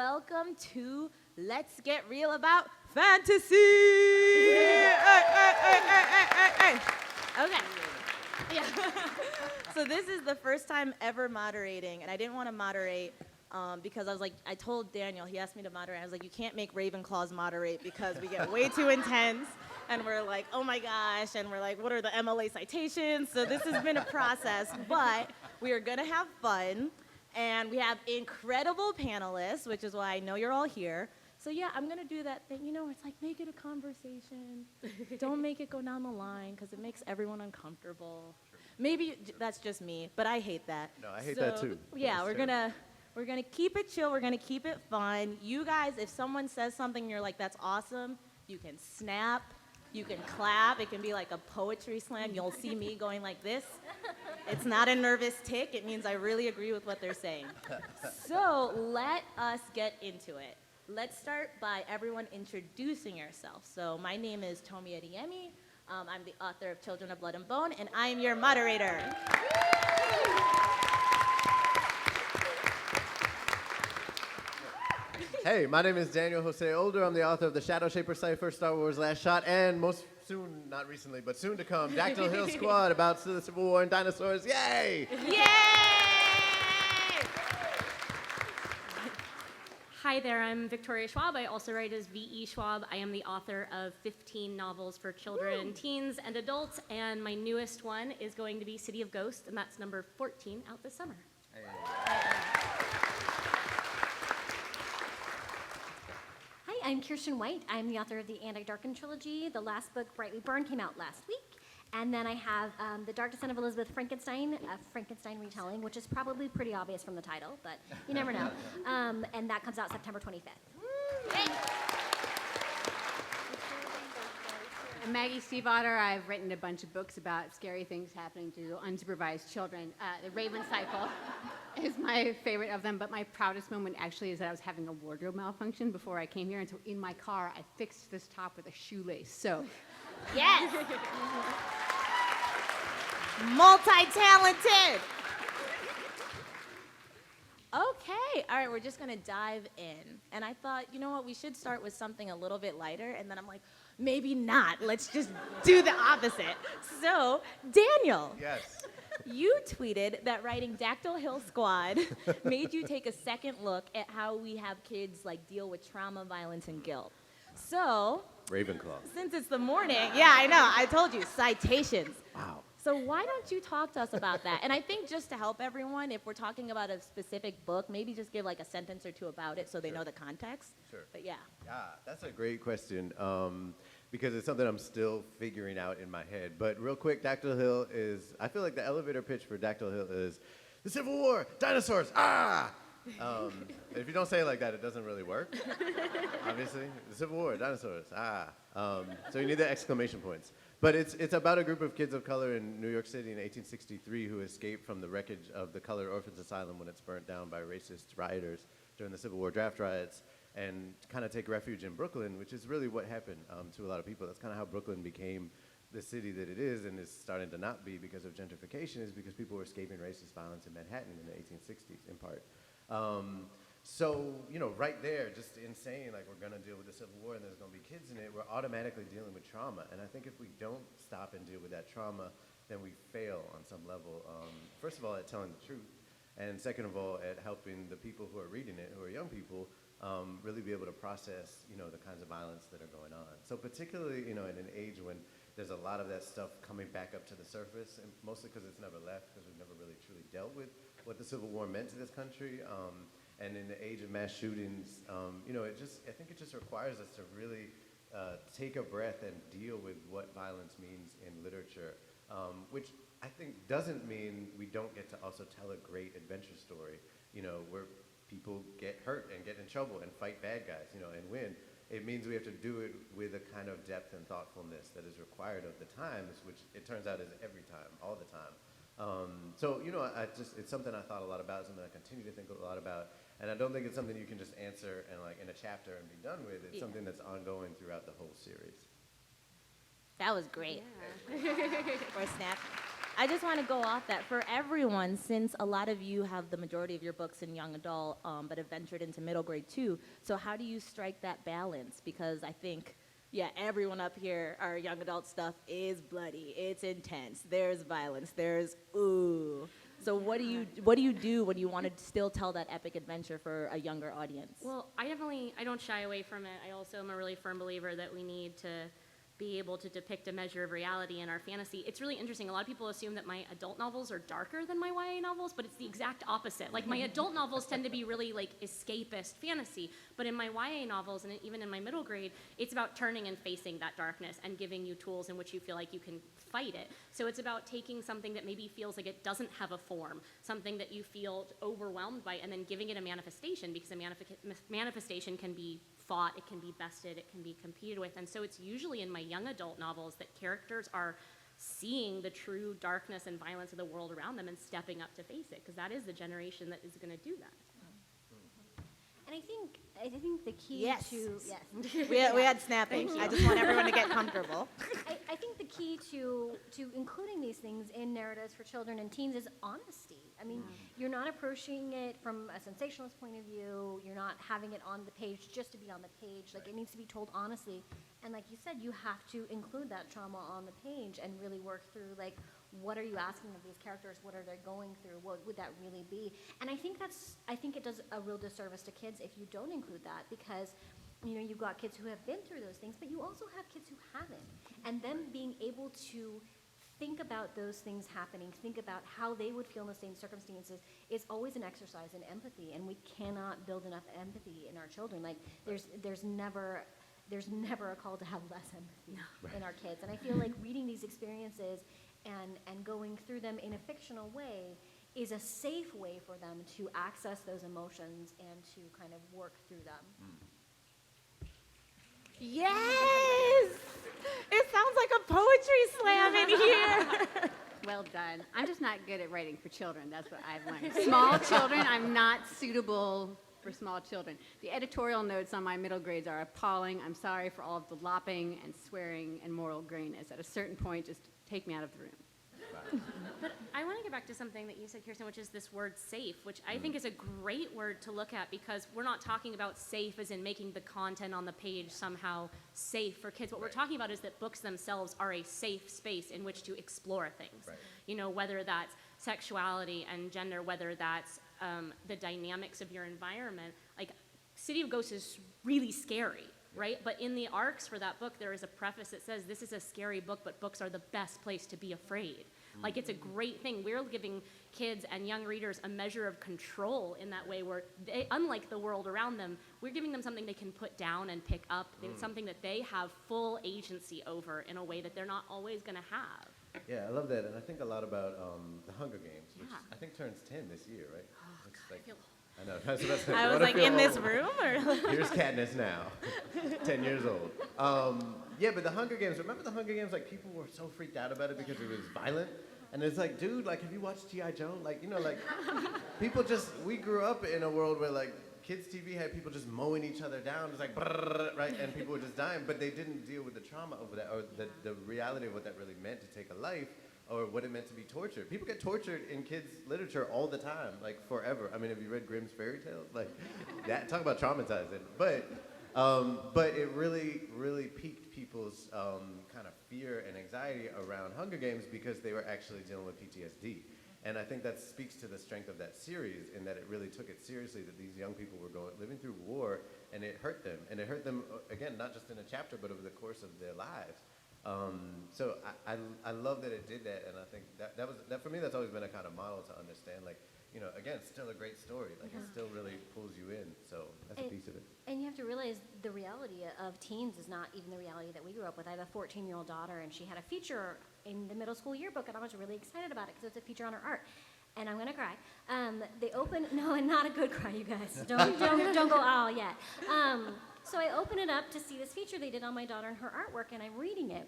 welcome to Let's Get Real About Fantasy. Okay. Yeah. So this is the first time ever moderating, and I didn't want to moderate because I was like, I told Daniel, he asked me to moderate. I was like, you can't make Ravenclaws moderate because we get way too intense, and we're like, oh my gosh, and we're like, what are the MLA citations? So this has been a process, but we are gonna have fun, and we have incredible panelists, which is why I know you're all here. So yeah, I'm gonna do that thing, where it's like, make it a conversation. Don't make it go down the line, because it makes everyone uncomfortable. Maybe that's just me, but I hate that. No, I hate that too. Yeah, we're gonna keep it chill, we're gonna keep it fun. You guys, if someone says something and you're like, that's awesome, you can snap, you can clap, it can be like a poetry slam. You'll see me going like this. It's not a nervous tick, it means I really agree with what they're saying. So let us get into it. Let's start by everyone introducing yourself. So my name is Tomi Adeyemi. I'm the author of Children of Blood and Bone, and I am your moderator. Hey, my name is Daniel José Older. I'm the author of the Shadow Shaper Cipher, Star Wars Last Shot, and most soon, not recently, but soon to come, Dactyl Hill Squad about the Civil War and dinosaurs. Yay! Yay! Hi there, I'm Victoria Schwab. I also write as V.E. Schwab. I am the author of 15 novels for children, teens, and adults, and my newest one is going to be City of Ghosts, and that's number 14 out this summer. Hey. Hi, I'm Kiersten White. I'm the author of the Anti-Darken trilogy. The last book, Brightly Burned, came out last week. And then I have The Dark Descent of Elizabeth Frankenstein, a Frankenstein retelling, which is probably pretty obvious from the title, but you never know. And that comes out September 25th. I'm Maggie Stiefvater. I've written a bunch of books about scary things happening to unsupervised children. The Raven Cycle is my favorite of them, but my proudest moment actually is that I was having a wardrobe malfunction before I came here, and so in my car, I fixed this top with a shoelace. So, Yes! Multi-talented! Okay, all right, we're just gonna dive in. And I thought, you know what, we should start with something a little bit lighter, and then I'm like, maybe not, let's just do the opposite. So, Daniel. Yes. You tweeted that writing Dactyl Hill Squad made you take a second look at how we have kids like deal with trauma, violence, and guilt. So, Ravenclaw. since it's the morning, yeah, I know, I told you, citations. Wow. So why don't you talk to us about that? And I think just to help everyone, if we're talking about a specific book, maybe just give like a sentence or two about it so they know the context. Sure. But yeah. Yeah, that's a great question because it's something I'm still figuring out in my head. But real quick, Dactyl Hill is, I feel like the elevator pitch for Dactyl Hill is the Civil War, dinosaurs, ah! If you don't say it like that, it doesn't really work, obviously. The Civil War, dinosaurs, ah. So you need the exclamation points. But it's about a group of kids of color in New York City in 1863 who escaped from the wreckage of the Colored Orphans Asylum when it's burnt down by racist rioters during the Civil War draft riots, and kind of take refuge in Brooklyn, which is really what happened to a lot of people. That's kind of how Brooklyn became the city that it is and is starting to not be because of gentrification, is because people were escaping racist violence in Manhattan in the 1860s, in part. So, right there, just in saying, like, we're going to deal with the Civil War and there's going to be kids in it, we're automatically dealing with trauma. And I think if we don't stop and deal with that trauma, then we fail on some level. First of all, at telling the truth. And second of all, at helping the people who are reading it, who are young people, really be able to process, the kinds of violence that are going on. So particularly, in an age when there's a lot of that stuff coming back up to the surface, and mostly because it's never left, because we've never really truly dealt with what the Civil War meant to this country. And in the age of mass shootings, I think it just requires us to really take a breath and deal with what violence means in literature, which I think doesn't mean we don't get to also tell a great adventure story, where people get hurt and get in trouble and fight bad guys, and win. It means we have to do it with a kind of depth and thoughtfulness that is required of the times, which it turns out is every time, all the time. So, it's something I thought a lot about, something I continue to think a lot about, and I don't think it's something you can just answer in a chapter and be done with. It's something that's ongoing throughout the whole series. That was great. Yeah. Or a snap. I just want to go off that for everyone, since a lot of you have the majority of your books in young adult, but have ventured into middle grade too. So how do you strike that balance? Because I think, yeah, everyone up here, our young adult stuff is bloody. It's intense. There's violence. There's ooh. So what do you do when you want to still tell that epic adventure for a younger audience? Well, I don't shy away from it. I also am a really firm believer that we need to be able to depict a measure of reality in our fantasy. It's really interesting. A lot of people assume that my adult novels are darker than my YA novels, but it's the exact opposite. Like, my adult novels tend to be really like escapist fantasy, but in my YA novels and even in my middle grade, it's about turning and facing that darkness and giving you tools in which you feel like you can fight it. So it's about taking something that maybe feels like it doesn't have a form, something that you feel overwhelmed by, and then giving it a manifestation, because a manifestation can be fought, it can be bested, it can be competed with. And so it's usually in my young adult novels that characters are seeing the true darkness and violence of the world around them and stepping up to face it, because that is the generation that is going to do that. And I think the key Yes. to We had snapping. I just want everyone to get comfortable. I think the key to including these things in narratives for children and teens is honesty. I mean, you're not approaching it from a sensationalist point of view. You're not having it on the page just to be on the page. Like, it needs to be told honestly. And like you said, you have to include that trauma on the page and really work through, like, what are you asking of these characters? What are they going through? What would that really be? And I think it does a real disservice to kids if you don't include that, because, you know, you've got kids who have been through those things, but you also have kids who haven't. And them being able to think about those things happening, think about how they would feel in the same circumstances, is always an exercise in empathy. And we cannot build enough empathy in our children. Like, there's never a call to have less empathy in our kids. And I feel like reading these experiences and going through them in a fictional way is a safe way for them to access those emotions and to kind of work through them. Yes! It sounds like a poetry slam in here. Well done. I'm just not good at writing for children. That's what I've learned. Small children, I'm not suitable for small children. The editorial notes on my middle grades are appalling. I'm sorry for all of the lopping and swearing and moral grayness. At a certain point, just take me out of the room. But I want to get back to something that you said, Kiersten, which is this word safe, which I think is a great word to look at, because we're not talking about safe as in making the content on the page somehow safe for kids. What we're talking about is that books themselves are a safe space in which to explore things. Right. You know, whether that's sexuality and gender, whether that's the dynamics of your environment. Like, City of Ghosts is really scary. Right? But in the arcs for that book, there is a preface that says, this is a scary book, but books are the best place to be afraid. Like, it's a great thing. We're giving kids and young readers a measure of control in that way, where they, unlike the world around them, we're giving them something they can put down and pick up. It's something that they have full agency over in a way that they're not always going to have. Yeah, I love that, and I think a lot about the Hunger Games, which Yeah. I think turns 10 this year, right? Oh, It's God, like- I feel I know. That's what I said. I was What like, feel in this old. room? Or Here's Katniss now, 10 years old. Yeah, but the Hunger Games, remember the Hunger Games? Like, people were so freaked out about it because it was violent. And it's like, dude, like, have you watched G.I. Joe? Like, you know, like, people just, we grew up in a world where, like, kids' TV had people just mowing each other down. It's like, brrr, right? And people were just dying, but they didn't deal with the trauma of that, or the reality of what that really meant to take a life, or what it meant to be tortured. People get tortured in kids' literature all the time, like, forever. I mean, have you read Grimm's fairy tales? Like, that, talk about traumatizing. But it really, really piqued people's kind of fear and anxiety around Hunger Games, because they were actually dealing with PTSD. And I think that speaks to the strength of that series, in that it really took it seriously, that these young people were living through war, and it hurt them. And it hurt them, again, not just in a chapter, but over the course of their lives. So I love that it did that, and I think that for me, that's always been a kind of model to understand, like, you know, again, it's still a great story. Like, it still really pulls you in. So that's a piece of it. And you have to realize the reality of teens is not even the reality that we grew up with. I have a 14-year-old daughter, and she had a feature in the middle school yearbook, and I was really excited about it because it's a feature on her art. And I'm gonna cry. They open, no, and not a good cry, you guys. Don't go oh yet. So I open it up to see this feature they did on my daughter and her artwork, and I'm reading it.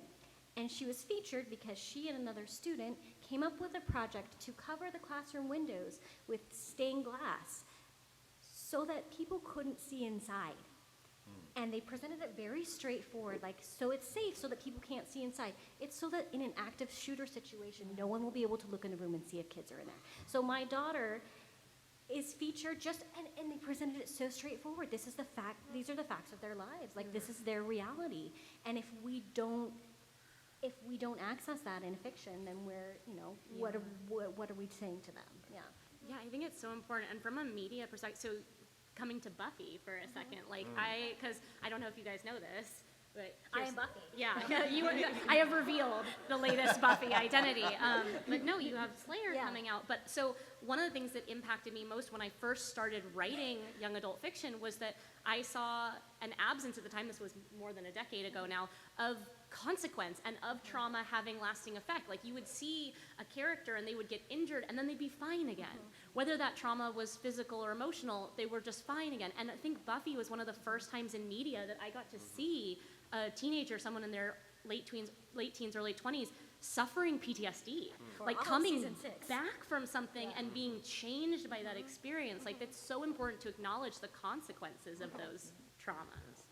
And she was featured because she and another student came up with a project to cover the classroom windows with stained glass so that people couldn't see inside. And they presented it very straightforward, like, so it's safe so that people can't see inside. It's so that in an active shooter situation, no one will be able to look in the room and see if kids are in there. So my daughter is featured and they presented it so straightforward. These are the facts of their lives. Like, this is their reality. And if we don't access that in fiction, then what are we saying to them? Yeah. Yeah, I think it's so important. And from a media perspective, so coming to Buffy for a second, like because I don't know if you guys know this, but I am Buffy. Yeah, I have revealed the latest Buffy identity. But no, you have Slayer coming out. But so one of the things that impacted me most when I first started writing young adult fiction was that I saw an absence at the time, this was more than a decade ago now, of consequence and of trauma having lasting effect. Like, you would see a character and they would get injured and then they'd be fine again. Whether that trauma was physical or emotional, they were just fine again. And I think Buffy was one of the first times in media that I got to see a teenager, someone in their late teens or late 20s, suffering PTSD, like coming back from something and being changed by that experience. Like, it's so important to acknowledge the consequences of those traumas.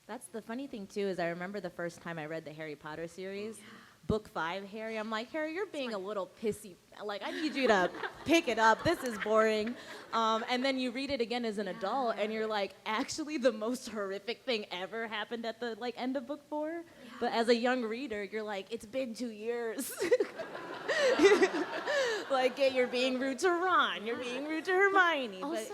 That's the funny thing, too, is I remember the first time I read the Harry Potter series, book 5, Harry, I'm like, Harry, you're being a little pissy. Like, I need you to pick it up. This is boring. And then you read it again as an adult, and you're like, actually, the most horrific thing ever happened at the end of book 4. Yeah. But as a young reader, you're like, it's been 2 years. Like, you're being rude to Ron, you're being rude to Hermione. Also,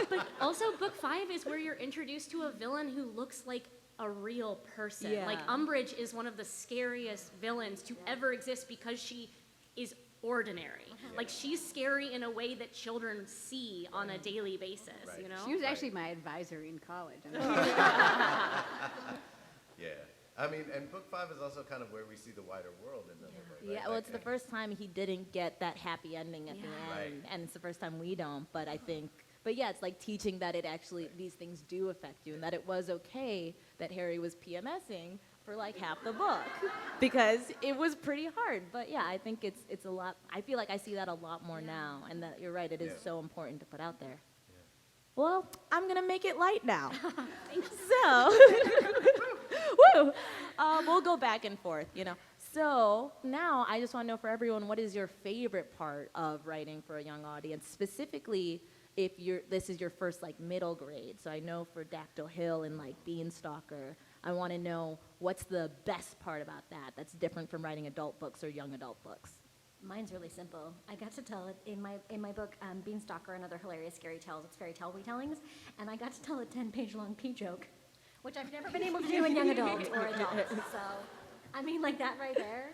but also book 5 is where you're introduced to a villain who looks like a real person. Yeah. Like, Umbridge is one of the scariest villains to ever exist because she is ordinary. Like, she's scary in a way that children see on a daily basis, you know? She was actually my advisor in college. Yeah. I mean, and book 5 is also kind of where we see the wider world in the way. Right? Yeah, well, it's the first time he didn't get that happy ending at the end, and it's the first time we don't, but I think, it's like teaching that it actually, these things do affect you, and that it was okay that Harry was PMSing for like half the book, because it was pretty hard, but yeah, I think it's a lot, I feel like I see that a lot more now, and that you're right, it is so important to put out there. Well, I'm gonna make it light now. So, woo! We'll go back and forth, So now I just want to know for everyone, what is your favorite part of writing for a young audience? Specifically, if this is your first middle grade. So I know for Dactyl Hill and Beanstalker, I want to know what's the best part about that that's different from writing adult books or young adult books. Mine's really simple. I got to tell it in my book, Beanstalker and Other Hilarious Scarytales. It's fairy tale retellings, and I got to tell a 10-page long pea joke, which I've never been able to do in young adult or adults. So, I mean, that right there,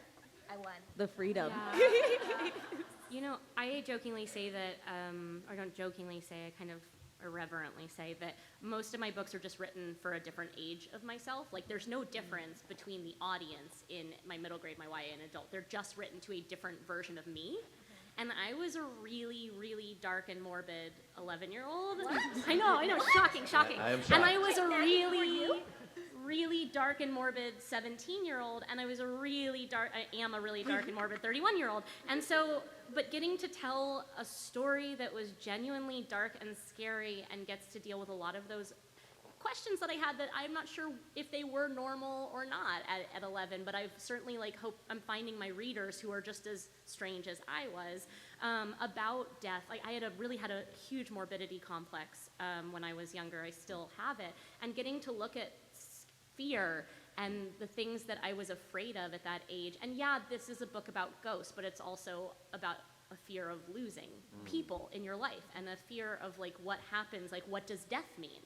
I won. The freedom. Yeah. I jokingly say that, or don't jokingly say, I kind of irreverently say that most of my books are just written for a different age of myself. Like, there's no difference between the audience in my middle grade, my YA, and adult. They're just written to a different version of me. And I was a really, really dark and morbid 11-year-old. I know, shocking. I am shocked. And I was a really dark and morbid 17-year-old, and I am a really dark and morbid 31-year-old. And so, but getting to tell a story that was genuinely dark and scary and gets to deal with a lot of those questions that I had that I'm not sure if they were normal or not at 11, but I've certainly hope I'm finding my readers who are just as strange as I was about death. I really had a huge morbidity complex when I was younger. I still have it, and getting to look at fear and the things that I was afraid of at that age. And yeah, this is a book about ghosts, but it's also about a fear of losing people in your life and a fear of what happens, what does death mean?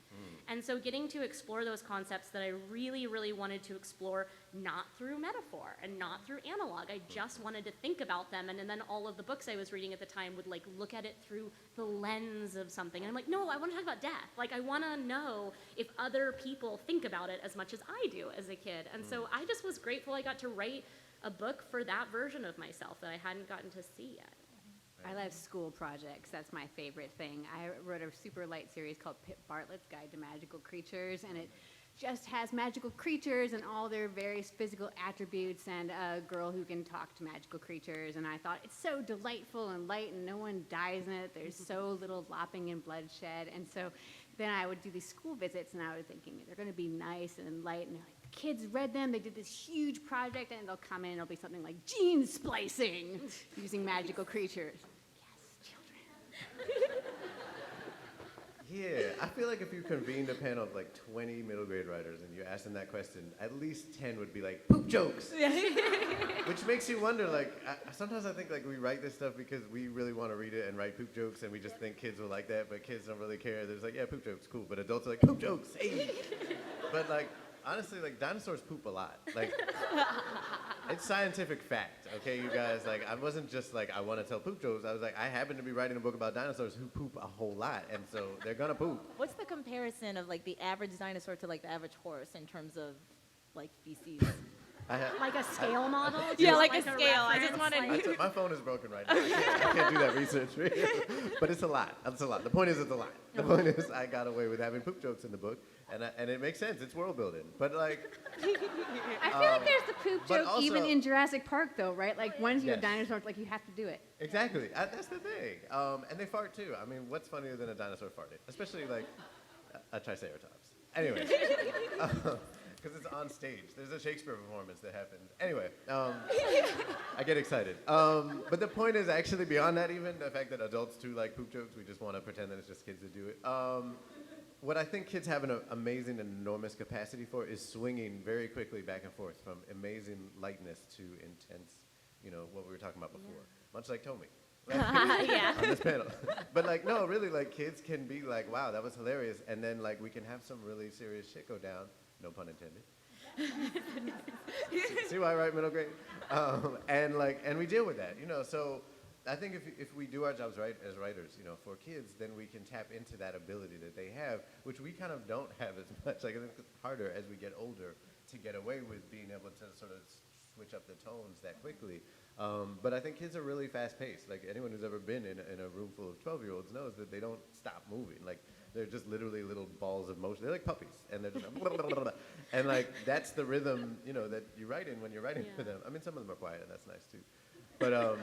And so getting to explore those concepts that I really, really wanted to explore, not through metaphor and not through analog. I just wanted to think about them, and then all of the books I was reading at the time would look at it through the lens of something. And I'm like, no, I want to talk about death. I want to know if other people think about it as much as I do as a kid. And so I just was grateful I got to write a book for that version of myself that I hadn't gotten to see yet. I love school projects. That's my favorite thing. I wrote a super light series called Pip Bartlett's Guide to Magical Creatures, and it just has magical creatures and all their various physical attributes and a girl who can talk to magical creatures. And I thought, it's so delightful and light and no one dies in it. There's so little lopping and bloodshed. And so then I would do these school visits, and I was thinking they're going to be nice and light, and they're like, the kids read them, they did this huge project, and they'll come in, and it'll be something like gene splicing using magical creatures. Yes, children. Yeah, I feel like if you convened a panel of like 20 middle grade writers and you asked them that question, at least 10 would be like, poop jokes! Which makes you wonder, like, sometimes I think like we write this stuff because we really want to read it and write poop jokes, and we just think kids will like that, but kids don't really care. There's like, yeah, poop jokes, cool, but adults are like, poop jokes, hey! But like, honestly, like, dinosaurs poop a lot. Like, it's scientific fact, okay, you guys? Like, I wasn't just like, I want to tell poop jokes. I was like, I happen to be writing a book about dinosaurs who poop a whole lot, and so they're gonna poop. What's the comparison of like the average dinosaur to like the average horse in terms of like feces? Like a scale model? Yeah, Just like a scale. I just reference, wanted- My phone is broken right now. I can't do that research. But it's a lot. It's a lot. The point is, it's a lot. The point is, I got away with having poop jokes in the book, and it makes sense. It's world building. But like, I feel like there's the poop but joke even also- in Jurassic Park, though, right? Like, once you're a Yes. dinosaur, like, you have to do it. exactly. That's the thing. And they fart too. I mean, what's funnier than a dinosaur farting? Especially like a triceratops. Anyway. Because it's on stage. There's a Shakespeare performance that happens. Anyway, I get excited. But the point is actually beyond that even, the fact that adults too like poop jokes, we just want to pretend that it's just kids that do it. What I think kids have an amazing and enormous capacity for is swinging very quickly back and forth from amazing lightness to intense, what we were talking about before. Much like Tomi. Yeah. On this panel. But like, no, really, like kids can be like, wow, that was hilarious. And then like we can have some really serious shit go down. No pun intended. See why I write middle grade? And we deal with that, So I think if we do our jobs right as writers, for kids, then we can tap into that ability that they have, which we kind of don't have as much. Like I think it's harder as we get older to get away with being able to sort of switch up the tones that quickly. But I think kids are really fast paced. Like anyone who's ever been in a room full of 12-year-olds knows that they don't stop moving. Like they're just literally little balls of motion. They're like puppies, and they're just blah, blah, blah, blah. And like that's the rhythm, that you write in when you're writing for them. I mean, some of them are quiet, and that's nice too. But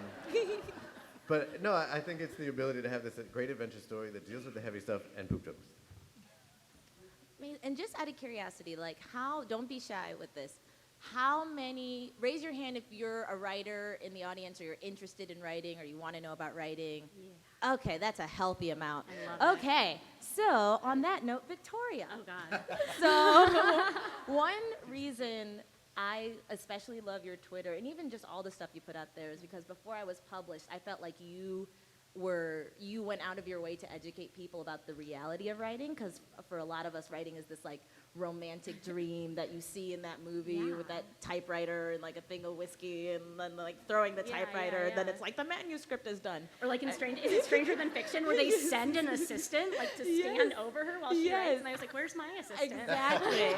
but no, I think it's the ability to have this great adventure story that deals with the heavy stuff and poop jokes. And just out of curiosity, like don't be shy with this. Raise your hand if you're a writer in the audience or you're interested in writing or you want to know about writing. Yeah. Okay, that's a healthy amount. I love Okay, so on that note, Victoria. Oh, God. So one reason I especially love your Twitter and even just all the stuff you put out there is because before I was published, I felt like you went out of your way to educate people about the reality of writing, because for a lot of us, writing is this like romantic dream that you see in that movie with that typewriter and like a thing of whiskey and then like throwing the typewriter and then it's like the manuscript is done. Or like in is it Stranger Than Fiction where they send an assistant like to stand over her while she writes, and I was like, where's my assistant? Exactly.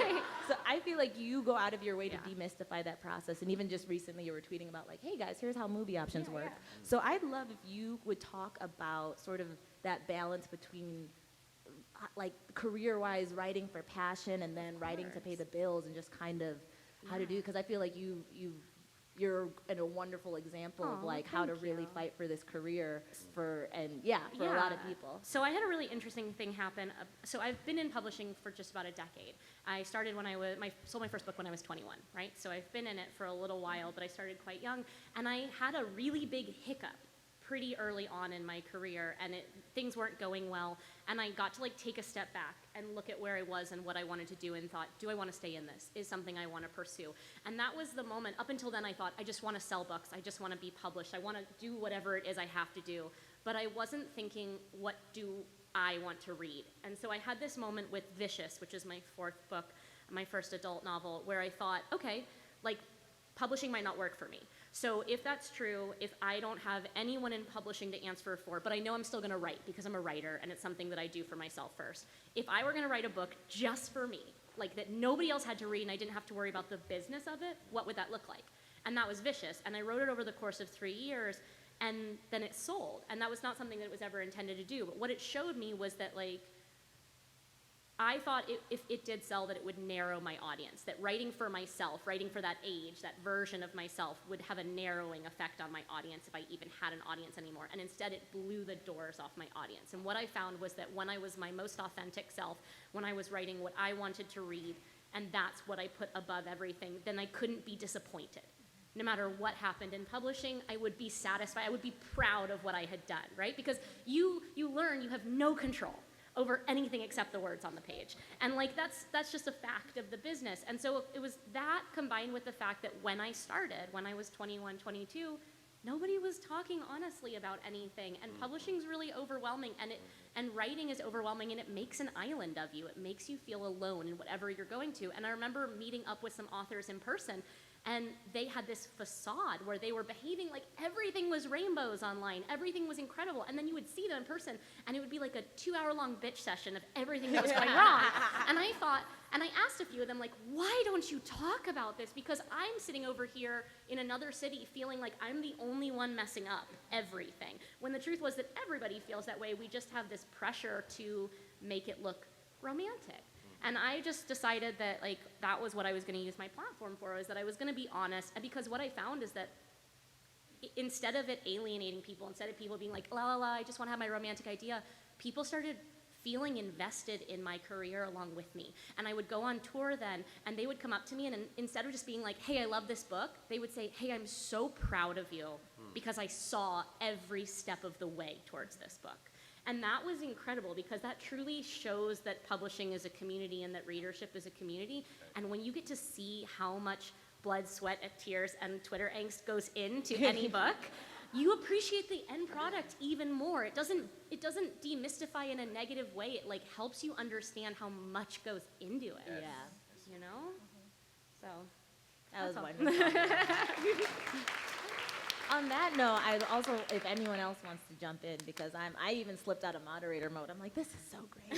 So I feel like you go out of your way to demystify that process, and even just recently you were tweeting about like, hey guys, here's how movie options work. So I'd love if you would talk about sort of that balance between like career-wise writing for passion and then writing to pay the bills, and just kind of how to do, because I feel like you're a wonderful example of like how to really fight for this career for a lot of people. So I had a really interesting thing happen. So I've been in publishing for just about a decade. I started when sold my first book when I was 21, right? So I've been in it for a little while, but I started quite young, and I had a really big hiccup pretty early on in my career, and things weren't going well, and I got to like take a step back and look at where I was and what I wanted to do, and thought, do I want to stay in this? Is something I want to pursue? And that was the moment. Up until then, I thought, I just want to sell books, I just want to be published, I want to do whatever it is I have to do, but I wasn't thinking, what do I want to read? And so I had this moment with Vicious, which is my fourth book, my first adult novel, where I thought, okay, like publishing might not work for me. So if that's true, if I don't have anyone in publishing to answer for, but I know I'm still going to write because I'm a writer and it's something that I do for myself first. If I were going to write a book just for me, like that nobody else had to read and I didn't have to worry about the business of it, what would that look like? And that was Vicious. And I wrote it over the course of 3 years, and then it sold. And that was not something that it was ever intended to do. But what it showed me was that like I thought if it did sell, that it would narrow my audience, that writing for myself, writing for that age, that version of myself would have a narrowing effect on my audience if I even had an audience anymore. And instead, it blew the doors off my audience. And what I found was that when I was my most authentic self, when I was writing what I wanted to read, and that's what I put above everything, then I couldn't be disappointed. No matter what happened in publishing, I would be satisfied. I would be proud of what I had done, right? Because you learn you have no control over anything except the words on the page. And like that's just a fact of the business. And so it was that combined with the fact that when I started, when I was 21, 22, nobody was talking honestly about anything. And publishing's really overwhelming, and writing is overwhelming, and it makes an island of you. It makes you feel alone in whatever you're going to. And I remember meeting up with some authors in person, and they had this facade where they were behaving like everything was rainbows online, everything was incredible, and then you would see them in person, and it would be like a 2-hour-long bitch session of everything that was going wrong. And I thought, and I asked a few of them, like, why don't you talk about this? Because I'm sitting over here in another city feeling like I'm the only one messing up everything, when the truth was that everybody feels that way. We just have this pressure to make it look romantic. And I just decided that like that was what I was going to use my platform for, was that I was going to be honest. And because what I found is that instead of it alienating people, instead of people being like, la la la, I just want to have my romantic idea, people started feeling invested in my career along with me. And I would go on tour then, and they would come up to me, and instead of just being like, hey, I love this book, they would say, hey, I'm so proud of you because I saw every step of the way towards this book. And that was incredible, because that truly shows that publishing is a community and that readership is a community. And when you get to see how much blood, sweat, and tears, and Twitter angst goes into any book, you appreciate the end product even more. It doesn't demystify in a negative way. It like helps you understand how much goes into it. Yeah. You know? So That was that's all. wonderful. On that note, I also, if anyone else wants to jump in, because I even slipped out of moderator mode. I'm like, this is so great.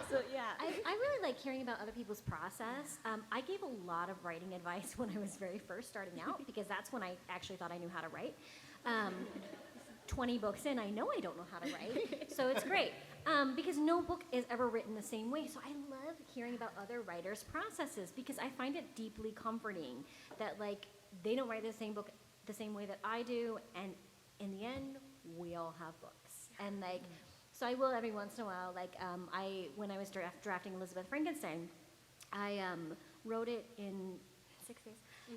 So yeah. I really like hearing about other people's process. I gave a lot of writing advice when I was very first starting out, because that's when I actually thought I knew how to write. 20 books in, I know I don't know how to write, so it's great. Because no book is ever written the same way. So I love hearing about other writers' processes, because I find it deeply comforting that like they don't write the same book the same way that I do, and in the end, we all have books. And like, so I will every once in a while, like when I was drafting Elizabeth Frankenstein, I wrote it in 6 days.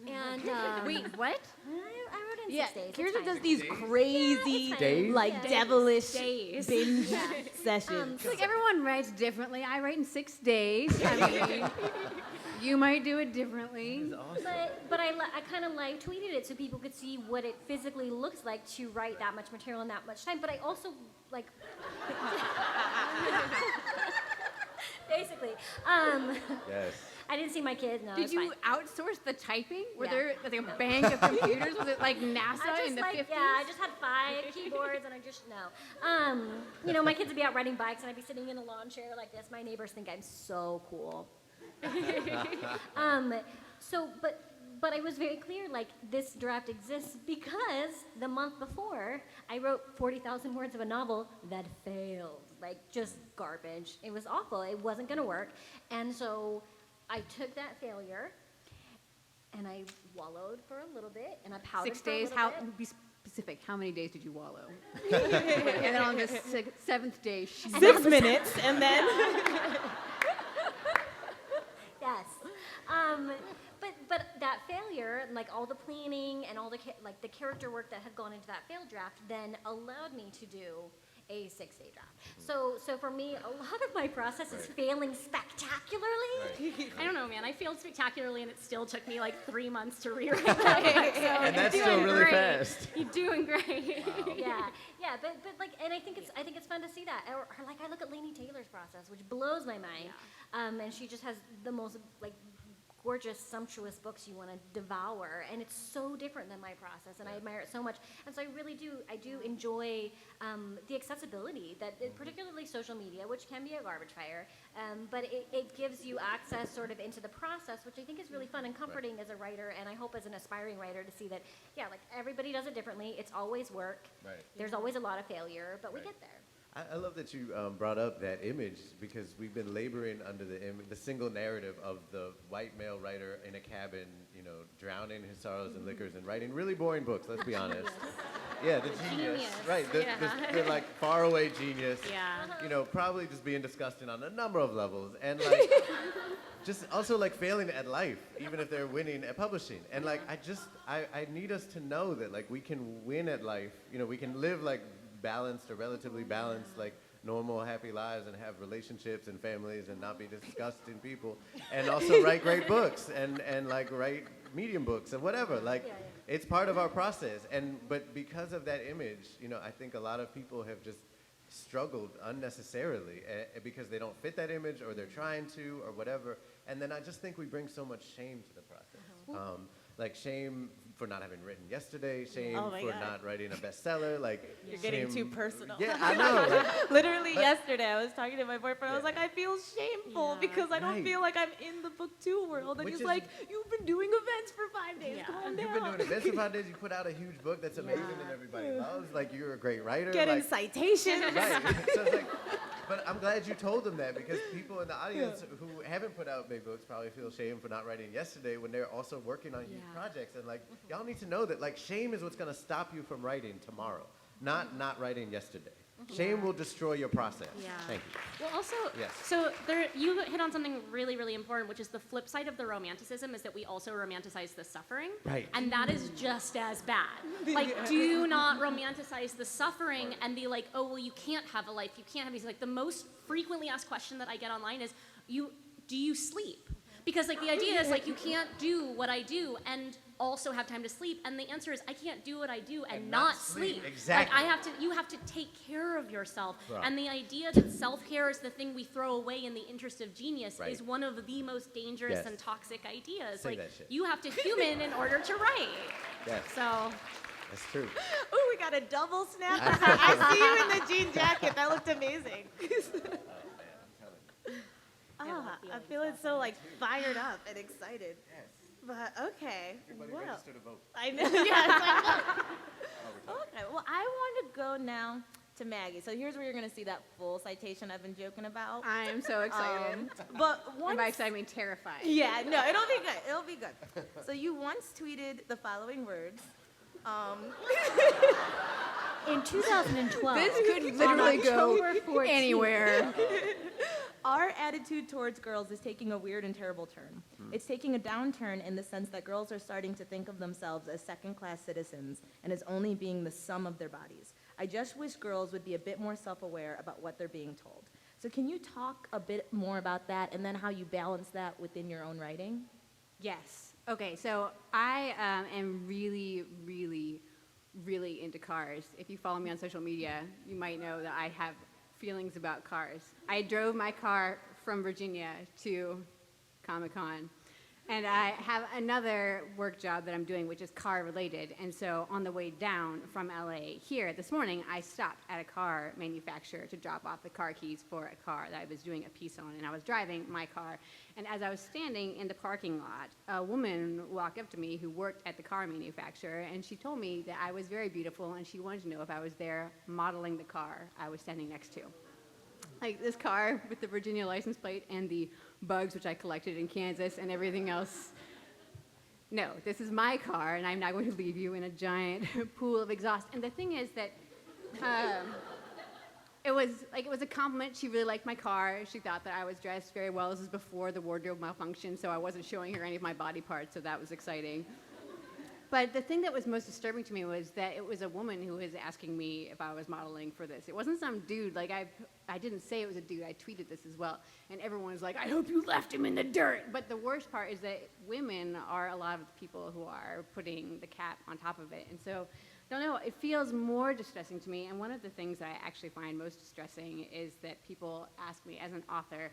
And Wait, what? I wrote it in 6 days. Kiersten It's does fine. these crazy, Days? like Yeah. devilish Days. binge Yeah. sessions. It's like everyone writes differently. I write in 6 days. I mean, you might do it differently. But I kind of live tweeted it so people could see what it physically looks like to write that much material in that much time. But I also like basically. Yes. I didn't see my kids. No, Did it's you fine. outsource the typing? Were Yeah. there like a bank of computers? Was it like NASA I in just the like 50s? I just had 5 keyboards and I just you know, my kids would be out riding bikes and I'd be sitting in a lawn chair like this. My neighbors think I'm so cool. But I was very clear, like, this draft exists because the month before, I wrote 40,000 words of a novel that failed. Like, just garbage. It was awful. It wasn't going to work. And so I took that failure, and I wallowed for a little bit, and I pouted 6 for a days. little How? bit. Be specific. How many days did you wallow? And then on the 7th day, she 6 minutes, and then Yes. But that failure, and like all the planning and all the the character work that had gone into that failed draft, then allowed me to do a 6-day draft. So for me, a lot of my process is failing spectacularly. I don't know, man. I failed spectacularly, and it still took me like 3 months to rewrite that book. So And that's you're still doing really great. fast. You're doing great. Yeah, but like, and I think it's fun to see that. Or like I look at Lainey Taylor's process, which blows my mind. And she just has the most like gorgeous, sumptuous books you want to devour, and it's so different than my process, and I admire it so much. And so I do enjoy the accessibility that, particularly social media, which can be a garbage fire, but it gives you access sort of into the process, which I think is really fun and comforting as a writer, and I hope as an aspiring writer to see that, like everybody does it differently. It's always work. Right. There's always a lot of failure, but we get there. I love that you brought up that image because we've been laboring under the single narrative of the white male writer in a cabin, drowning his sorrows and liquors and writing really boring books, let's be honest. Yeah, the genius. Right, the like faraway genius. Yeah. Probably just being disgusting on a number of levels. And like, just also like failing at life, even if they're winning at publishing. And like, I need us to know that like we can win at life. We can live like balanced or relatively balanced, like normal, happy lives and have relationships and families and not be disgusting people. And also write great books and like write medium books and whatever. Like, it's part of our process. But because of that image, I think a lot of people have just struggled unnecessarily because they don't fit that image or they're trying to or whatever. And then I just think we bring so much shame to the process. Like shame for not having written yesterday, shame for not writing a bestseller. Like You're getting too personal. Yeah, I know. Literally yesterday, I was talking to my boyfriend. I was like, I feel shameful because I don't Right. feel like I'm in the BookTube world. And Which he's is- like, you've been doing events for 5 days. Yeah. Calm You've down. been doing events for 5 days. You put out a huge book that's amazing and everybody loves. Like you're a great writer. Getting like, citations. right. So it's like, but I'm glad you told them that because people in the audience who haven't put out big books probably feel shame for not writing yesterday when they're also working on huge projects. And like, y'all need to know that like shame is what's going to stop you from writing tomorrow, not writing yesterday. Shame will destroy your process. Yeah. Thank you. Well, also, Yes. so you hit on something really, really important, which is the flip side of the romanticism is that we also romanticize the suffering. Right. And that is just as bad. Like, do not romanticize the suffering and be like, oh, well, you can't have a life. You can't have these. Like, the most frequently asked question that I get online is, do you sleep? Because, like, the idea is, like, you can't do what I do and also have time to sleep. And the answer is, I can't do what I do and not sleep. Exactly. Like, you have to take care of yourself. Right. And the idea that self-care is the thing we throw away in the interest of genius Right. is one of the most dangerous Yes. and toxic ideas. Say Like, that shit. you have to human in order to write. Yes. So, That's true. Oh, we got a double snap. I see you in the jean jacket. That looked amazing. I'm feeling so like fired up and excited. Yes. But okay. Everybody Well, register to vote. I know. Yeah. Okay. Well, I want to go now to Maggie. So here's where you're going to see that full citation I've been joking about. I am so excited. But And once, by excited, I mean terrified. yeah, no, it'll be good. It'll be good. So you once tweeted the following words. In 2012, This could on literally go October 14th, anywhere. Our attitude towards girls is taking a weird and terrible turn. It's taking a downturn in the sense that girls are starting to think of themselves as second-class citizens and as only being the sum of their bodies. I just wish girls would be a bit more self-aware about what they're being told. So can you talk a bit more about that and then how you balance that within your own writing? Yes. Okay, so I am really, really, really into cars. If you follow me on social media, you might know that I have feelings about cars. I drove my car from Virginia to Comic-Con, and I have another work job that I'm doing, which is car related. And so on the way down from LA here this morning, I stopped at a car manufacturer to drop off the car keys for a car that I was doing a piece on, and I was driving my car. And as I was standing in the parking lot, a woman walked up to me who worked at the car manufacturer, and she told me that I was very beautiful, and she wanted to know if I was there modeling the car I was standing next to. Like this car with the Virginia license plate and the bugs which I collected in Kansas and everything else. No, this is my car, and I'm not going to leave you in a giant pool of exhaust. And the thing is that it was a compliment. She really liked my car. She thought that I was dressed very well. This was before the wardrobe malfunction, so I wasn't showing her any of my body parts, so that was exciting. But the thing that was most disturbing to me was that it was a woman who was asking me if I was modeling for this. It wasn't some dude. Like, I didn't say it was a dude. I tweeted this as well. And everyone was like, I hope you left him in the dirt. But the worst part is that women are a lot of the people who are putting the cap on top of it. And so, I don't know, it feels more distressing to me. And one of the things that I actually find most distressing is that people ask me, as an author,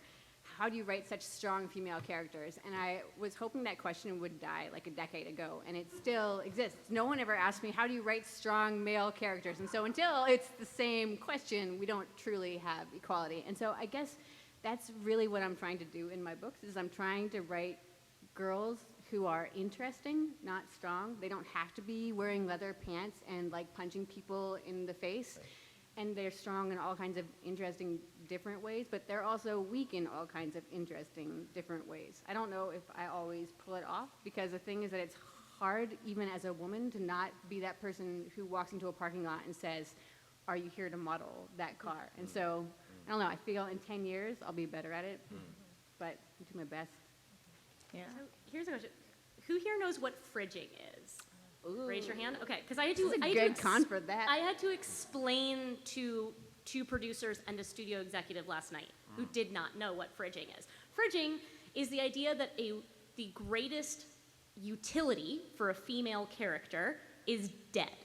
how do you write such strong female characters? And I was hoping that question would die like a decade ago, and it still exists. No one ever asked me, how do you write strong male characters? And so until it's the same question, we don't truly have equality. And so I guess that's really what I'm trying to do in my books, is I'm trying to write girls who are interesting, not strong. They don't have to be wearing leather pants and like punching people in the face. and they're strong in all kinds of interesting different ways, but they're also weak in all kinds of interesting different ways. I don't know if I always pull it off, because the thing is that it's hard, even as a woman, to not be that person who walks into a parking lot and says, are you here to model that car? And so, I don't know, I feel in 10 years I'll be better at it, but I do my best. Yeah. So here's a question. Who here knows what fridging is? Ooh. Raise your hand. Okay, because I had This to. is a I had to good con for that. I had to explain to two producers and a studio executive last night who did not know what fridging is. Fridging is the idea that the greatest utility for a female character is dead,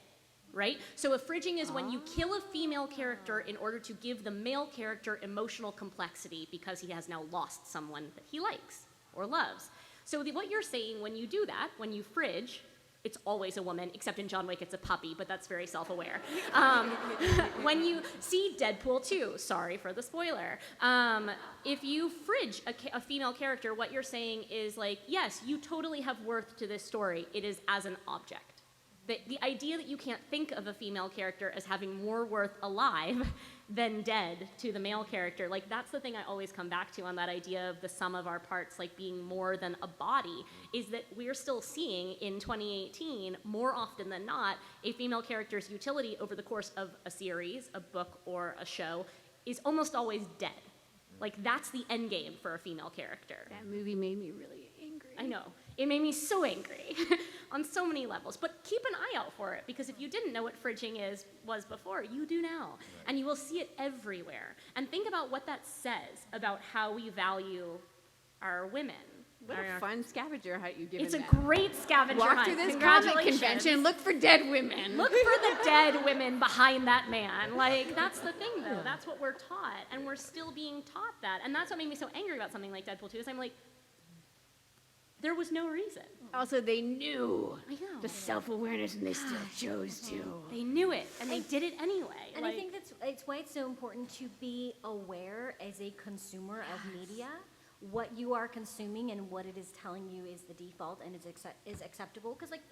right? So a fridging is when you kill a female character in order to give the male character emotional complexity because he has now lost someone that he likes or loves. So what you're saying when you do that, when you fridge, it's always a woman, except in John Wick it's a puppy, but that's very self-aware. When you see Deadpool 2, sorry for the spoiler, if you fridge a female character, what you're saying is like, yes, you totally have worth to this story. It is as an object. The idea that you can't think of a female character as having more worth alive than dead to the male character, like that's the thing I always come back to on that idea of the sum of our parts like being more than a body, is that we're still seeing in 2018, more often than not, a female character's utility over the course of a series, a book, or a show is almost always dead. Like that's the end game for a female character. That movie made me really angry. I know. It made me so angry on so many levels. But keep an eye out for it, because if you didn't know what fridging was before, you do now. Right. And you will see it everywhere. And think about what that says about how we value our women. What a fun scavenger hunt you've given It's a them. great scavenger hunt. Walk through this comic Congratulations. convention, look for dead women. Look for the dead women behind that man. Like, that's the thing, though. That's what we're taught, and we're still being taught that. And that's what made me so angry about something like Deadpool 2, is I'm like, there was no reason. Also, they knew I know. the self-awareness, and they still chose to. They knew it, and they did it anyway. And Like, I think it's why it's so important to be aware as a consumer of media, what you are consuming and what it is telling you is the default and is acceptable. Because like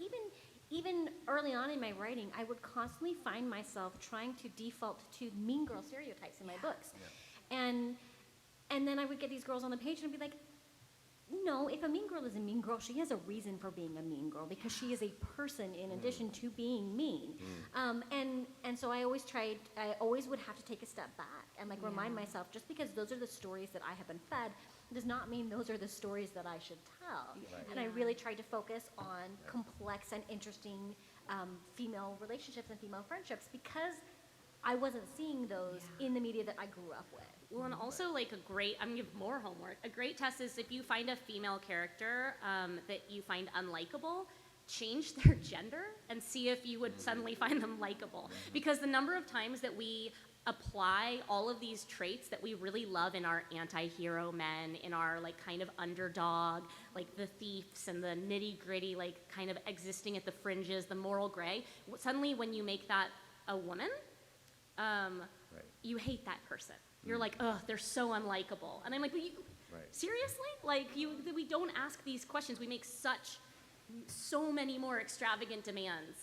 even early on in my writing, I would constantly find myself trying to default to mean girl stereotypes in my books, and then I would get these girls on the page and I'd be like, no, if a mean girl is a mean girl, she has a reason for being a mean girl, because she is a person in addition to being mean. And so I always would have to take a step back and like remind myself, just because those are the stories that I have been fed does not mean those are the stories that I should tell. Right. And I really tried to focus on complex and interesting female relationships and female friendships, because I wasn't seeing those in the media that I grew up with. well, and also like I'm gonna give more homework. A great test is if you find a female character that you find unlikable, change their gender and see if you would suddenly find them likable. Because the number of times that we apply all of these traits that we really love in our anti-hero men, in our like kind of underdog, like the thieves and the nitty-gritty, like kind of existing at the fringes, the moral gray, suddenly when you make that a woman, you hate that person. You're like, ugh, they're so unlikable. And I'm like, seriously? Like, we don't ask these questions. We make so many more extravagant demands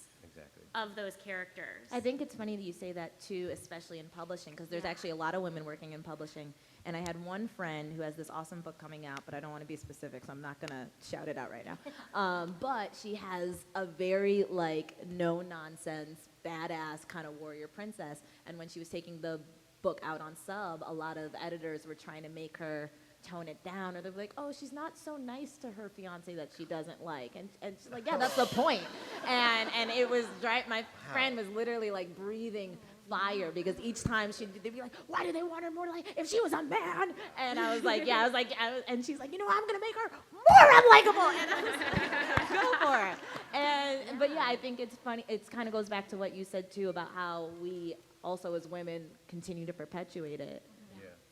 of those characters. I think it's funny that you say that too, especially in publishing, because there's actually a lot of women working in publishing. And I had one friend who has this awesome book coming out, but I don't want to be specific, so I'm not gonna shout it out right now. But she has a very like no nonsense, badass kind of warrior princess. And when she was taking the book out on sub, a lot of editors were trying to make her tone it down, or they're like, oh, she's not so nice to her fiance that she doesn't like, and she's like, yeah, that's the point. And it was my friend was literally like breathing fire, because each time they'd be like, why do they want her more like if she was a man? And I was like, and she's like, I'm gonna make her more unlikable, and I was like, go for it. But yeah, I think it's funny. It kind of goes back to what you said too about how we also as women continue to perpetuate it.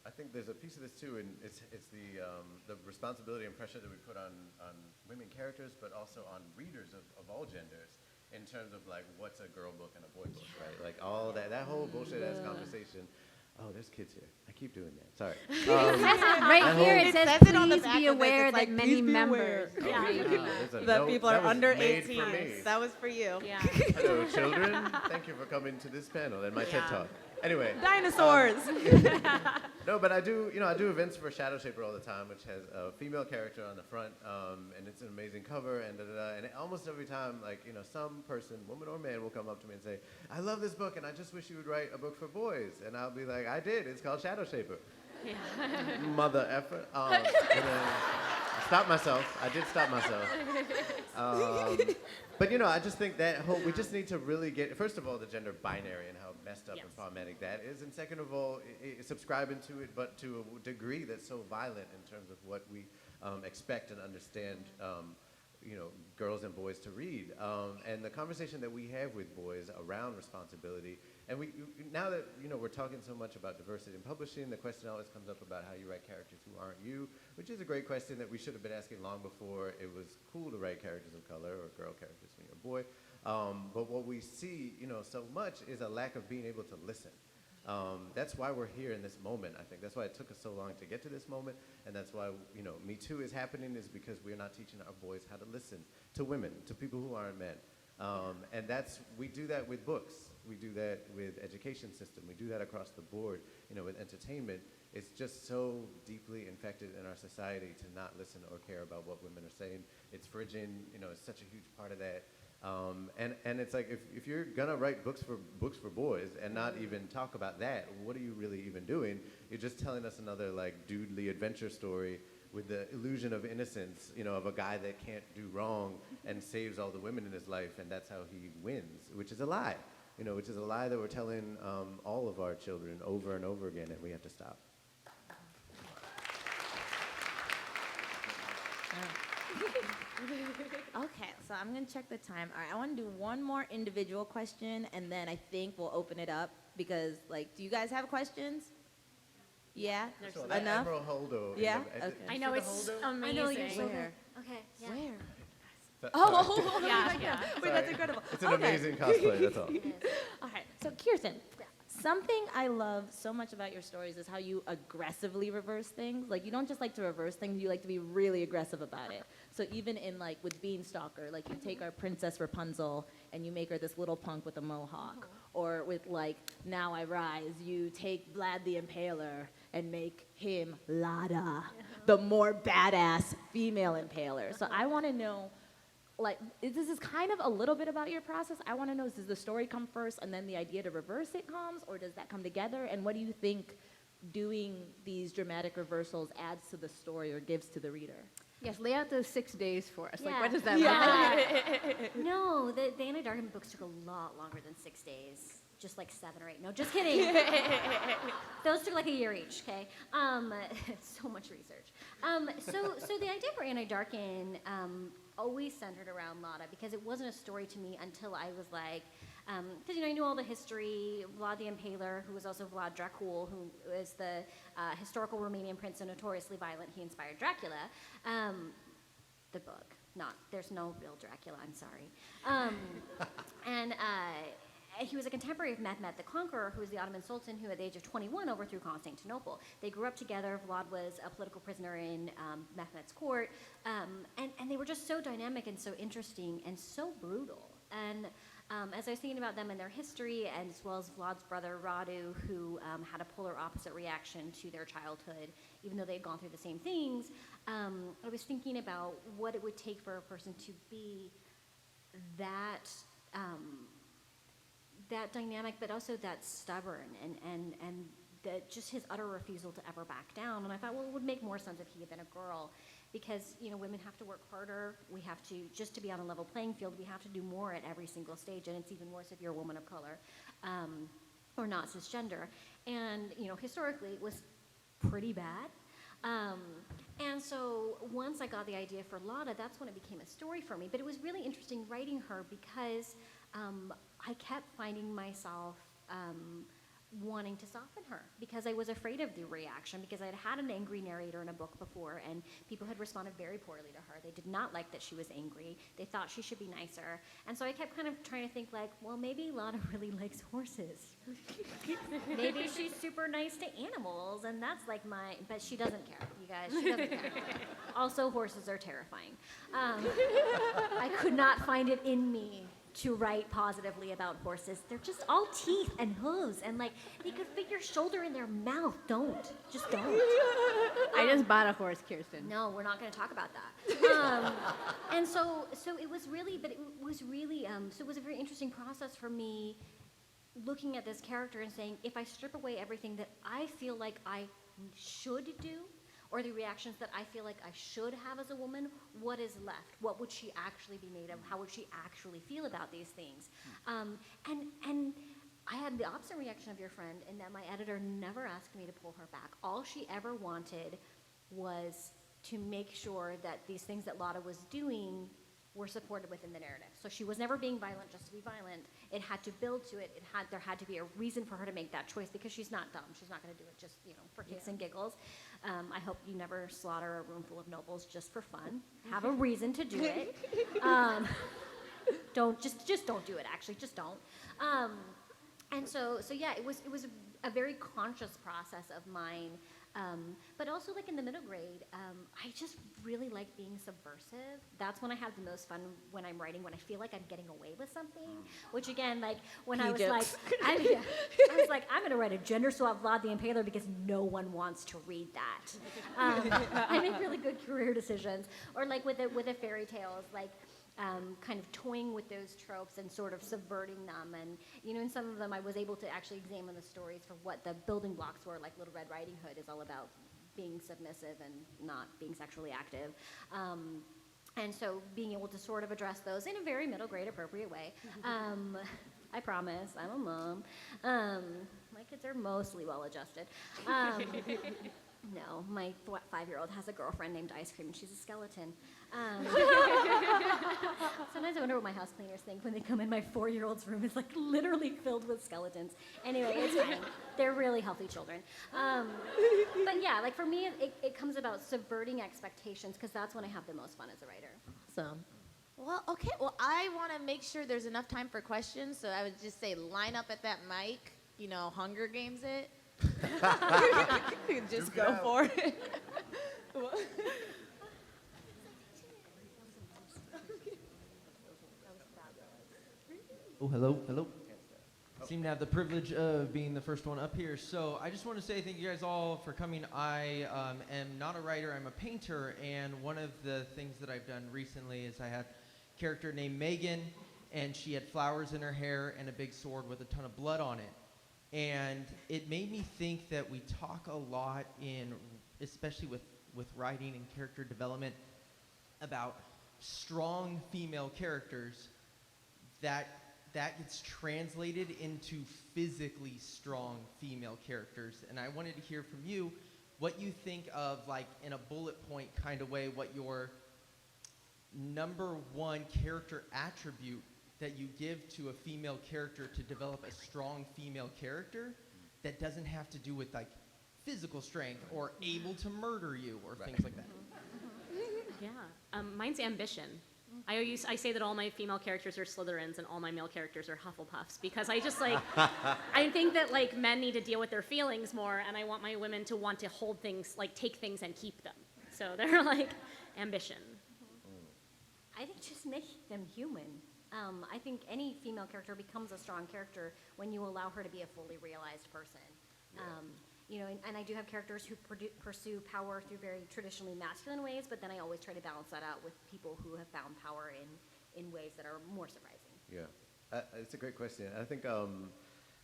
I think there's a piece of this too, and it's the responsibility and pressure that we put on women characters, but also on readers of all genders, in terms of like what's a girl book and a boy book, right? Like all that whole bullshit ass conversation. Oh, there's kids here. I keep doing that. Sorry. Right here it says, says it on the please back be of this. aware It's that like, many please be members. aware. That That people are under made 18. for me. That was for you. Yeah. Hello, children. Thank you for coming to this panel and my TED Talk. Anyway. Dinosaurs. No, but I do events for Shadow Shaper all the time, which has a female character on the front, and it's an amazing cover, and and almost every time, some person, woman or man, will come up to me and say, I love this book, and I just wish you would write a book for boys. And I'll be like, I did. It's called Shadow Shaper. Yeah. Mother effer. And then I stopped myself. I did stop myself. But I just think that we just need to really get, first of all, the gender binary and how messed up and problematic that is, and second of all, subscribing to it, but to a degree that's so violent in terms of what we expect and understand, girls and boys to read, and the conversation that we have with boys around responsibility. And now that we're talking so much about diversity in publishing, the question always comes up about how you write characters who aren't you, which is a great question that we should have been asking long before it was cool to write characters of color or girl characters when you're a boy. But what we see, so much is a lack of being able to listen. That's why we're here in this moment, I think. That's why it took us so long to get to this moment, and that's why, Me Too is happening, is because we're not teaching our boys how to listen to women, to people who aren't men. And we do that with books. We do that with education system. We do that across the board, with entertainment. It's just so deeply infected in our society to not listen or care about what women are saying. It's frigid, it's such a huge part of that. And it's like, if you're gonna write books for boys and not even talk about that, what are you really even doing? You're just telling us another doodly adventure story with the illusion of innocence, of a guy that can't do wrong and saves all the women in his life, and that's how he wins, which is a lie, which is a lie that we're telling all of our children over and over again, and we have to stop. Okay, so I'm gonna check the time. All right, I want to do one more individual question, and then I think we'll open it up because, do you guys have questions? Yeah, So that enough. Admiral Holdo. Yeah? Is Okay. I know, it's I know, you're amazing. so Where? good. Okay, yeah. Where? Oh, yeah. Wait, that's incredible. It's an Okay. amazing cosplay, that's all. It is. All right, so Kiersten, something I love so much about your stories is how you aggressively reverse things. You don't just like to reverse things, you like to be really aggressive about it. So even in with Beanstalker, you take our Princess Rapunzel and you make her this little punk with a mohawk. Or with Now I Rise, you take Vlad the Impaler and make him Lada, the more badass female impaler. So I want to know, this is kind of a little bit about your process. I want to know, does the story come first and then the idea to reverse it comes, or does that come together? And what do you think doing these dramatic reversals adds to the story or gives to the reader? Yes, lay out those 6 days for us. Yeah. What does that look like? No, the Anna Darkin books took a lot longer than 6 days. Just 7 or 8. No, just kidding. Those took a year each, okay? So much research. So the idea for Anna Darkin always centered around Lada because it wasn't a story to me until I was because I knew all the history. Vlad the Impaler, who was also Vlad Dracul, who is the historical Romanian prince and notoriously violent. He inspired Dracula, the book. There's no real Dracula. I'm sorry. He was a contemporary of Mehmed the Conqueror, who was the Ottoman Sultan who, at the age of 21, overthrew Constantinople. They grew up together. Vlad was a political prisoner in Mehmed's court, and they were just so dynamic and so interesting and so brutal. And as I was thinking about them and their history, and as well as Vlad's brother Radu, who had a polar opposite reaction to their childhood, even though they had gone through the same things, I was thinking about what it would take for a person to be that dynamic, but also that stubborn and that just his utter refusal to ever back down. And I thought, well, it would make more sense if he had been a girl, because women have to work harder. We have to, just to be on a level playing field, we have to do more at every single stage, and it's even worse if you're a woman of color or not cisgender. And historically, it was pretty bad. And so once I got the idea for Lada, that's when it became a story for me. But it was really interesting writing her because I kept finding myself wanting to soften her because I was afraid of the reaction, because I'd had an angry narrator in a book before and people had responded very poorly to her. They did not like that she was angry. They thought she should be nicer. And so I kept kind of trying to think well, maybe Lana really likes horses. Maybe she's super nice to animals, and that's but she doesn't care, you guys. She doesn't care. Also, horses are terrifying. I could not find it in me to write positively about horses. They're just all teeth and hooves, and like they could fit your shoulder in their mouth. Just don't. I just bought a horse, Kiersten. No, we're not going to talk about that. And so it was really, so it was a very interesting process for me looking at this character and saying, if I strip away everything that I feel like I should do, or the reactions that I feel like I should have as a woman, what is left? What would she actually be made of? How would she actually feel about these things? And I had the opposite reaction of your friend in that my editor never asked me to pull her back. All she ever wanted was to make sure that these things that Lotta was doing were supported within the narrative. So she was never being violent just to be violent. It had to build to it. There had to be a reason for her to make that choice because she's not dumb. She's not going to do it just, for kicks and giggles. I hope you never slaughter a room full of nobles just for fun. Have a reason to do it. Don't do it. Actually, just don't. And so yeah, it was a very conscious process of mine. But also, like in the middle grade, I just really like being subversive. That's when I have the most fun when I'm writing, when I feel like I'm getting away with something. Which again, like when I was like, I was like, I'm gonna write a gender swap Vlad the Impaler because no one wants to read that. I make really good career decisions. Or like with the fairy tales, like. Kind of toying with those tropes and sort of subverting them. And, in some of them I was able to actually examine the stories for what the building blocks were, like Little Red Riding Hood is all about being submissive and not being sexually active. And so being able to sort of address those in a very middle grade appropriate way. I promise, I'm a mom. My kids are mostly well adjusted. No, my 5-year-old has a girlfriend named Ice Cream, and she's a skeleton. Sometimes I wonder what my house cleaners think when they come in. My 4-year-old's room is like literally filled with skeletons. Anyway, it's fine. They're really healthy children. But yeah, like for me, it comes about subverting expectations because that's when I have the most fun as a writer. Awesome. Well, okay. Well, I want to make sure there's enough time for questions, so I would just say line up at that mic. Hunger Games it. Just go for it. Oh, hello. Seem to have the privilege of being the first one up here. So I just want to say thank you guys all for coming. I am not a writer, I'm a painter, and one of the things that I've done recently is I had a character named Megan, and she had flowers in her hair and a big sword with a ton of blood on it. And it made me think that we talk a lot especially with writing and character development, about strong female characters that gets translated into physically strong female characters. And I wanted to hear from you what you think of, like in a bullet point kind of way, what your number one character attribute that you give to a female character to develop a strong female character that doesn't have to do with like physical strength or able to murder you or things like that. Yeah, mine's ambition. I say that all my female characters are Slytherins and all my male characters are Hufflepuffs because I just like, I think that like men need to deal with their feelings more, and I want my women to want to hold things, like take things and keep them. So they're like ambition. I think just make them human. I think any female character becomes a strong character when you allow her to be a fully realized person. And I do have characters who pursue power through very traditionally masculine ways, but then I always try to balance that out with people who have found power in ways that are more surprising. Yeah, it's a great question. I think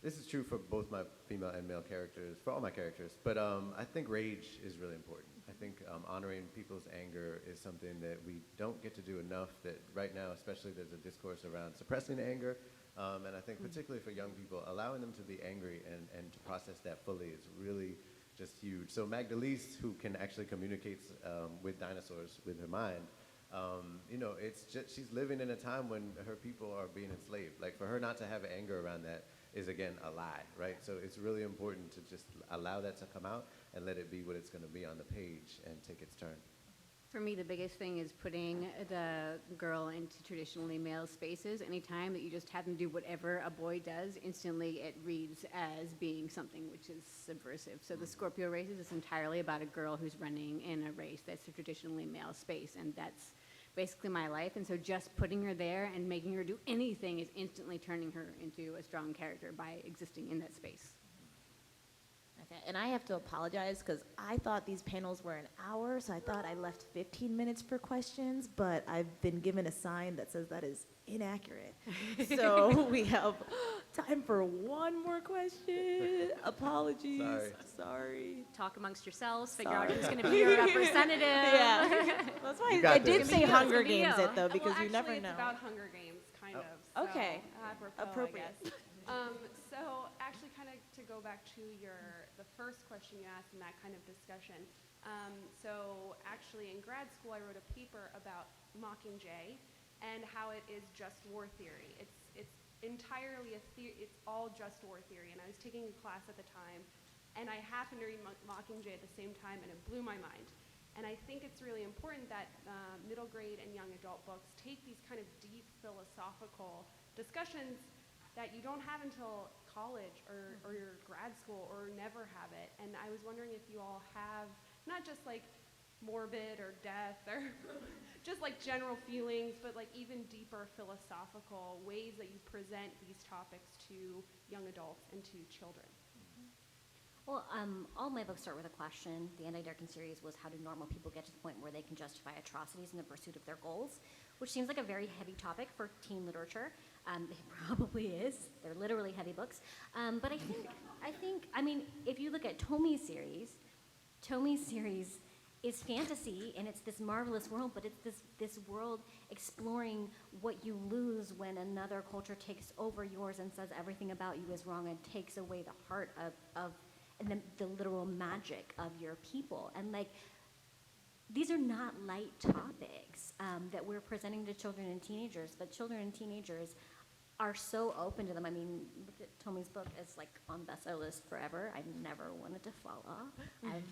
this is true for both my female and male characters, for all my characters, but I think rage is really important. I think honoring people's anger is something that we don't get to do enough, that right now especially there's a discourse around suppressing anger, and I think particularly for young people, allowing them to be angry and to process that fully is really just huge. So Magdalise, who can actually communicate with dinosaurs with her mind, it's just, she's living in a time when her people are being enslaved. Like for her not to have anger around that is again a lie, right? So it's really important to just allow that to come out and let it be what it's going to be on the page and take its turn. For me, the biggest thing is putting the girl into traditionally male spaces. Anytime that you just have them do whatever a boy does, instantly it reads as being something which is subversive. So the Scorpio races is entirely about a girl who's running in a race that's a traditionally male space, and that's basically my life, and so just putting her there and making her do anything is instantly turning her into a strong character by existing in that space. Okay, and I have to apologize because I thought these panels were an hour, so I thought I left 15 minutes for questions, but I've been given a sign that says that is inaccurate. So we have time for one more question. Apologies. Sorry. Talk amongst yourselves, figure out Sorry. who's going to be your representative. Yeah. That's why You got I this. did say It's Hunger gonna be Games you. it, though, because well, you never actually, know. It's about Hunger Games, kind of. So, Okay. apropos, Appropriate. I guess. Actually, kind of to go back to the first question you asked in that kind of discussion. Actually, in grad school, I wrote a paper about Mockingjay and how it is just war theory. It's entirely it's all just war theory. And I was taking a class at the time, and I happened to read Mockingjay at the same time, and it blew my mind. And I think it's really important that middle grade and young adult books take these kind of deep philosophical discussions that you don't have until college or your grad school, or never have it. And I was wondering if you all have not just like morbid or death or just like general feelings, but like even deeper philosophical ways that you present these topics to young adults and to children. Well, all my books start with a question. The Anti-Darken series was how do normal people get to the point where they can justify atrocities in the pursuit of their goals, which seems like a very heavy topic for teen literature. It probably is. They're literally heavy books. But I mean, if you look at Tomi's series is fantasy, and it's this marvelous world, but it's this world exploring what you lose when another culture takes over yours and says everything about you is wrong and takes away the heart of and the literal magic of your people. And like, these are not light topics that we're presenting to children and teenagers, but children and teenagers are so open to them. I mean, look at Tomi's book. It's like on bestseller list forever. I never wanted to fall off,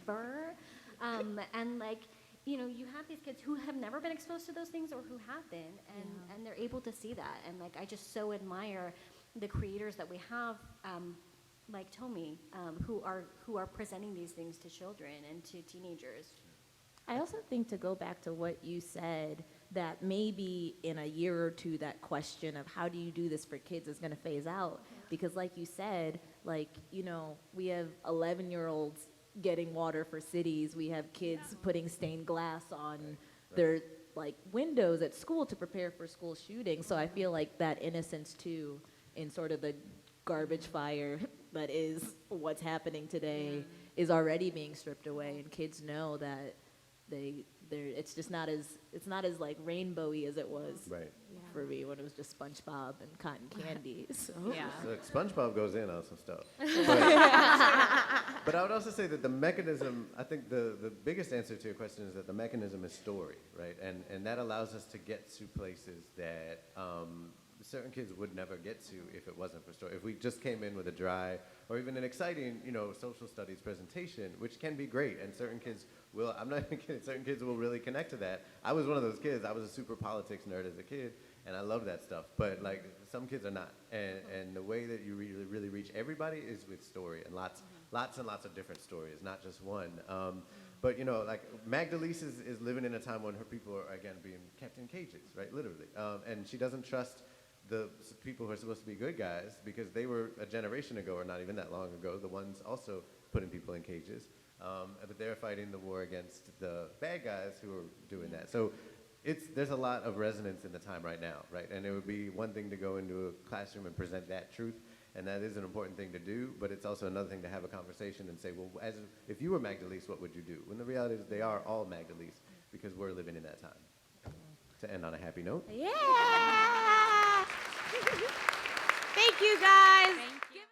ever. And like, you know, you have these kids who have never been exposed to those things or who have been, and they're able to see that. And like, I just so admire the creators that we have, like Tomi, who are presenting these things to children and to teenagers. I also think to go back to what you said, that maybe in a year or two that question of how do you do this for kids is going to phase out. Because like you said, like, you know, we have 11-year-olds getting water for cities. We have kids putting stained glass on their like windows at school to prepare for school shootings. So I feel like that innocence too in sort of the garbage fire that is what's happening today is already being stripped away, and kids know that it's just not as like rainbowy as it was for me when it was just SpongeBob and cotton candy. So Look, SpongeBob goes in on some stuff. But I would also say that the mechanism, I think the biggest answer to your question is that the mechanism is story, right? And that allows us to get to places that certain kids would never get to if it wasn't for story. If we just came in with a dry or even an exciting, you know, social studies presentation, which can be great, and certain kids will, I'm not even kidding, certain kids will really connect to that. I was one of those kids. I was a super politics nerd as a kid, and I love that stuff. But like, some kids are not. And the way that you really reach everybody is with story, and lots and lots of different stories, not just one. But you know, like Magdalise is living in a time when her people are again being kept in cages, right, literally. And she doesn't trust the people who are supposed to be good guys, because they were a generation ago, or not even that long ago, the ones also putting people in cages. But they're fighting the war against the bad guys who are doing that. So there's a lot of resonance in the time right now, right? And it would be one thing to go into a classroom and present that truth, and that is an important thing to do, but it's also another thing to have a conversation and say, well, if you were Magdalise, what would you do? When the reality is they are all Magdalise, because we're living in that time. To end on a happy note. yeah. Thank you, guys.